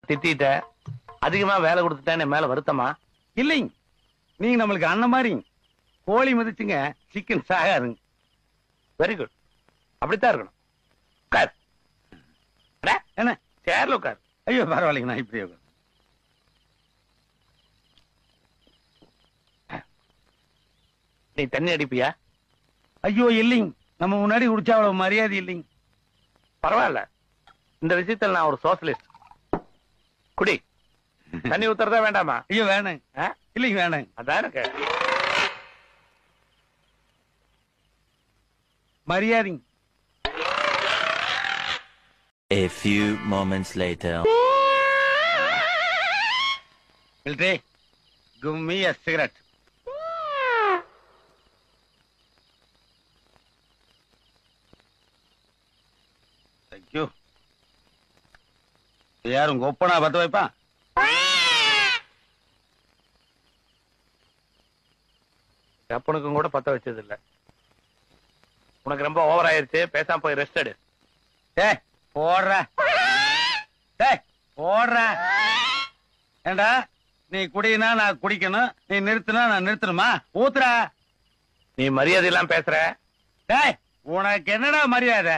திட்டிட்ட அதிகமா வேலை கொடுத்துட்டேன்னு மேல வருத்தமா? இல்லைங்க, நீங்க நம்மளுக்கு அண்ணன் மாதிரி. கோழி மதிச்சுங்க சிக்கன் சாகாதுங்க. வெரி குட், அப்படித்தான் இருக்கணும். உட்கார். அட, என்ன சேர்ல உட்கார். ஐயோ பரவாயில்லைங்க, நான் இப்படியே உட்கார்றேன். நீ தண்ணி அடிப்பியா? ஐயோ இல்லைங்க, நம்ம முன்னாடி குடிச்சா அவ்வளவு மரியாதை இல்லைங்க. பரவாயில்ல, இந்த விஷயத்துல நான் ஒரு சோசியலிஸ்ட். குடி. தண்ணி ஊத்துறதா வேண்டாமா? ஐயோ வேணாங்க. ஆ? இல்லைங்க வேணாங்க. அதான் எனக்கு மரியாதைங்க. A few moments later. Military, give me a cigarette. Thank you. யாரும் உங்க ஒப்பனா பத்த வைப்பா? அப்பனுக்கும் கூட பத்த வச்சது இல்ல. உனக்கு ரொம்ப ஓவர் ஆயிருச்சு, பேசாம போய் ரெஸ்ட் எடு. டேய் போடுற, டேய் போடுற. ஏண்டா நீ குடினா நான் குடிக்கணும், நீ நிறுத்தினா நான் நிறுத்தணுமா? ஊத்துற. நீ மரியாதை எல்லாம் பேசுற. டேய் உனக்கு என்னடா மரியாதை?